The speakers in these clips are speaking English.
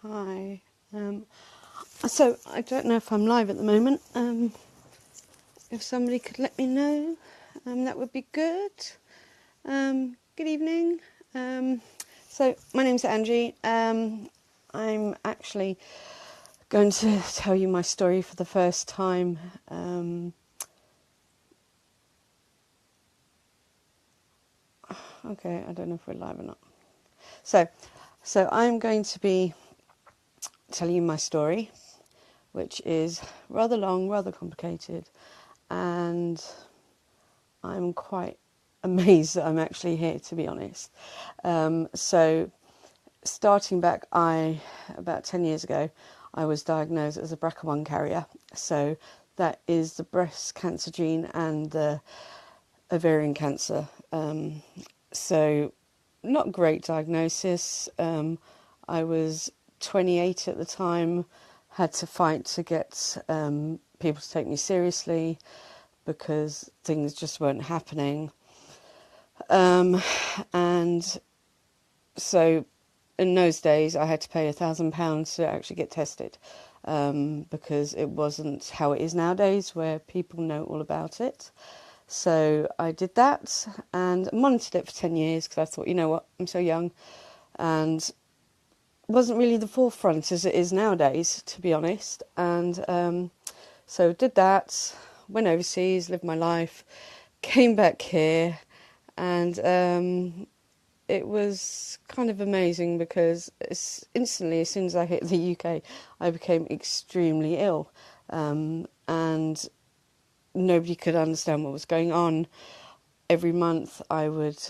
Hi. So I don't know if I'm live at the moment. If somebody could let me know, that would be good. Good evening. So my name's Angie. I'm actually going to tell you my story for the first time. Okay, I don't know if we're live or not. So I'm going to be telling you my story, which is rather long, rather complicated, and I'm quite amazed that I'm actually here, to be honest. So starting back, about 10 years ago, I was diagnosed as a BRCA1 carrier. So that is the breast cancer gene and the ovarian cancer. So not great diagnosis. I was 28 at the time, had to fight to get people to take me seriously because things just weren't happening. And so in those days I had to pay £1,000 to actually get tested, because it wasn't how it is nowadays where people know all about it. So I did that and monitored it for 10 years because I thought, you know what, I'm so young, and wasn't really the forefront as it is nowadays, to be honest. And so did that, went overseas, lived my life, came back here, and it was kind of amazing because instantly, as soon as I hit the UK, I became extremely ill, and nobody could understand what was going on. Every month I would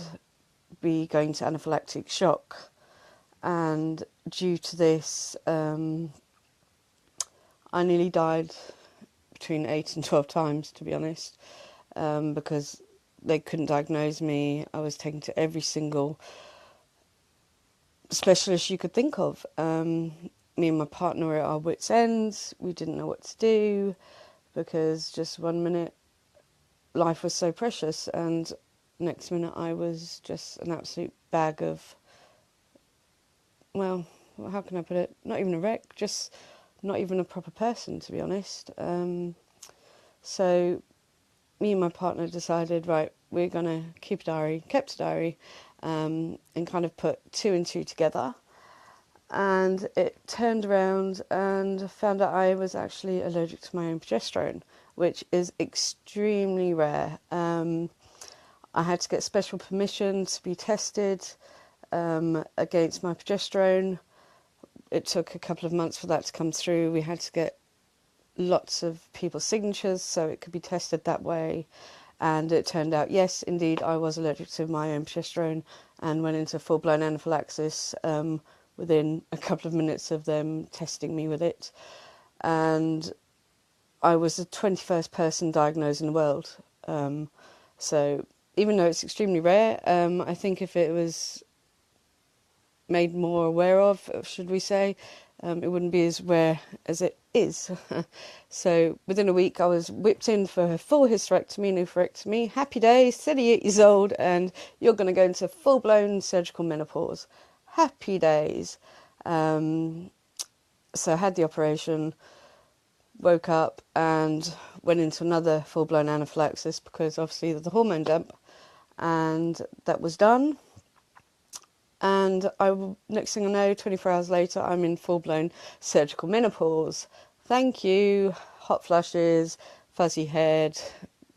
be going to anaphylactic shock, and due to this, I nearly died between 8 and 12 times, to be honest, because they couldn't diagnose me. I was taken to every single specialist you could think of. Me and my partner were at our wits' ends. We didn't know what to do because just one minute life was so precious, and next minute I was just an absolute bag of, well, how can I put it? Not even a wreck, just not even a proper person, to be honest. So me and my partner decided, right, we're going to kept a diary, and kind of put two and two together. And it turned around and found out I was actually allergic to my own progesterone, which is extremely rare. I had to get special permission to be tested against my progesterone. It took a couple of months for that to come through. We had to get lots of people's signatures so it could be tested that way. And it turned out, yes, indeed, I was allergic to my own progesterone and went into full-blown anaphylaxis within a couple of minutes of them testing me with it. And I was the 21st person diagnosed in the world. So even though it's extremely rare, I think if it was made more aware of, should we say, it wouldn't be as rare as it is. So within a week I was whipped in for a full hysterectomy, oophorectomy. Happy days, 38 years old, and you're going to go into full-blown surgical menopause. Happy days. So I had the operation, woke up and went into another full-blown anaphylaxis because obviously of the hormone dump, and that was done. And next thing I know, 24 hours later, I'm in full-blown surgical menopause. Thank you. Hot flushes, fuzzy head,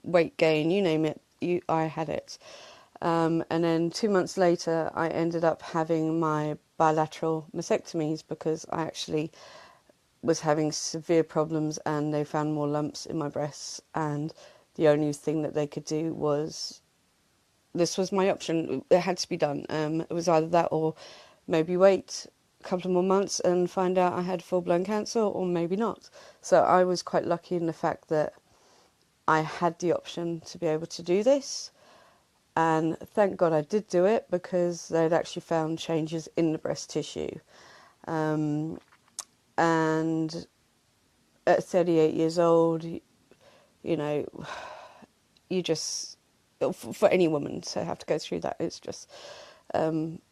weight gain, you name it, I had it. And then 2 months later, I ended up having my bilateral mastectomies because I actually was having severe problems and they found more lumps in my breasts, and the only thing that they could do was, this was my option, it had to be done. It was either that or maybe wait a couple of more months and find out I had full-blown cancer, or maybe not. So I was quite lucky in the fact that I had the option to be able to do this, and thank God I did do it because they'd actually found changes in the breast tissue. And at 38 years old, you know, you just, for any woman to have to go through that, it's just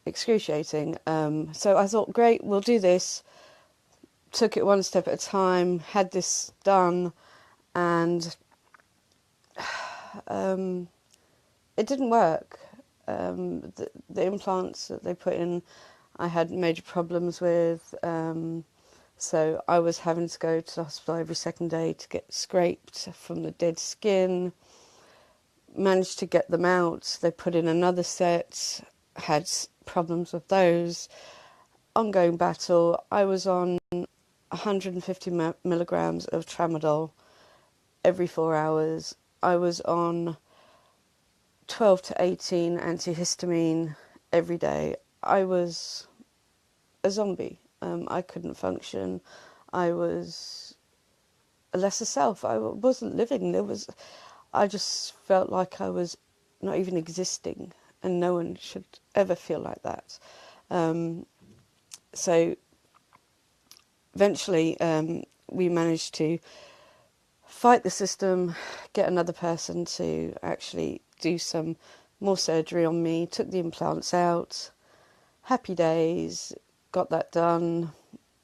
excruciating. So I thought, great, we'll do this. took it one step at a time, had this done, and it didn't work. The implants that they put in, I had major problems with. So I was having to go to the hospital every second day to get scraped from the dead skin. Managed to get them out. They put in another set, had problems with those. Ongoing battle. I was on 150 milligrams of tramadol every 4 hours. I was on 12 to 18 antihistamine every day. I was a zombie. I couldn't function. I was a lesser self. I wasn't living. I just felt like I was not even existing, and no one should ever feel like that. So eventually we managed to fight the system, get another person to actually do some more surgery on me, took the implants out. Happy days, got that done,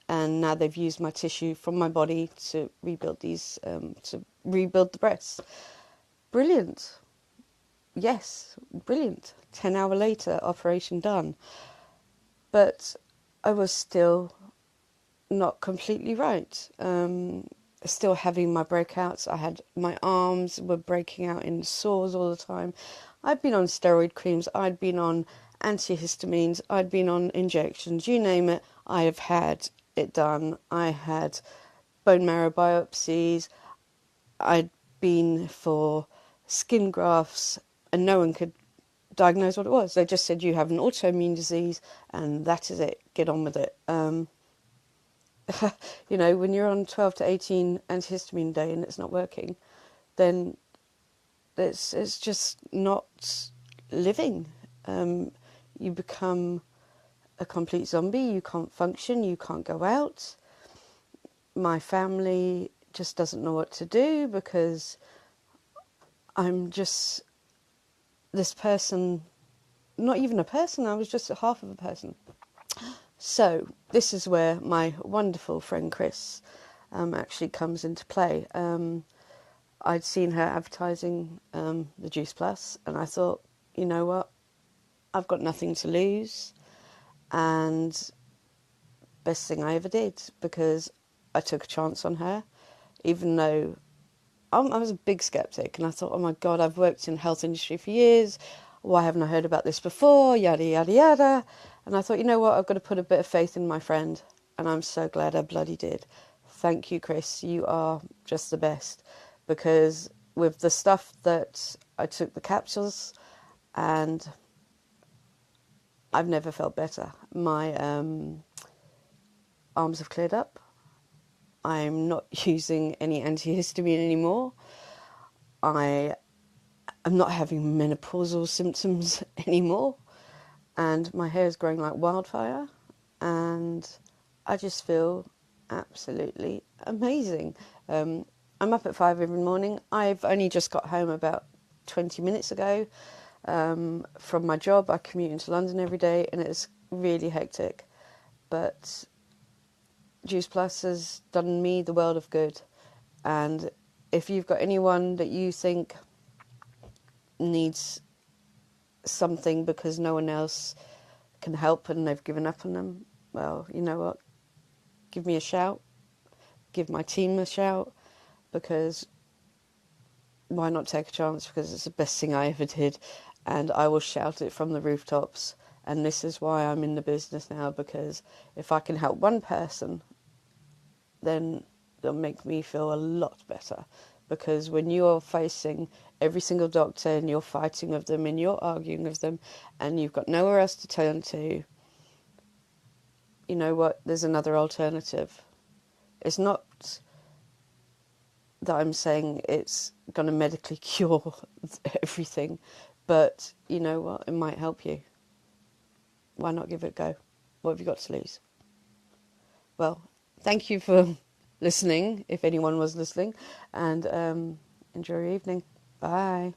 and now they've used my tissue from my body to rebuild to rebuild the breasts. Brilliant. Yes, brilliant. 10 hour later, operation done. But I was still not completely right. Still having my breakouts. My arms were breaking out in sores all the time. I'd been on steroid creams. I'd been on antihistamines. I'd been on injections. You name it, I have had it done. I had bone marrow biopsies. I'd been for skin grafts, and no one could diagnose what it was. They just said you have an autoimmune disease, and that is it. Get on with it. When you're on 12 to 18 antihistamine a day and it's not working, then it's just not living. You become a complete zombie. You can't function. You can't go out. My family just doesn't know what to do because I'm just this person, not even a person. I was just half of a person. So this is where my wonderful friend Chris actually comes into play. I'd seen her advertising the Juice Plus, and I thought, you know what, I've got nothing to lose, and best thing I ever did, because I took a chance on her, even though I was a big skeptic, and I thought, oh my God, I've worked in the health industry for years. Why haven't I heard about this before? Yada, yada, yada. And I thought, you know what, I've got to put a bit of faith in my friend. And I'm so glad I bloody did. Thank you, Chris. You are just the best. Because with the stuff that I took the capsules, and I've never felt better. My arms have cleared up. I'm not using any antihistamine anymore. I am not having menopausal symptoms anymore, and my hair is growing like wildfire, and I just feel absolutely amazing. I'm up at 5 every morning. I've only just got home about 20 minutes ago from my job. I commute into London every day, and it's really hectic, but Juice Plus has done me the world of good. And if you've got anyone that you think needs something because no one else can help and they've given up on them, well, you know what? Give me a shout. Give my team a shout, because why not take a chance? Because it's the best thing I ever did, and I will shout it from the rooftops. And this is why I'm in the business now, because if I can help one person, then it'll make me feel a lot better. Because when you're facing every single doctor and you're fighting with them and you're arguing with them and you've got nowhere else to turn to, you know what, there's another alternative. It's not that I'm saying it's going to medically cure everything, but you know what, it might help you. Why not give it a go? What have you got to lose? Well, thank you for listening, if anyone was listening, and enjoy your evening. Bye.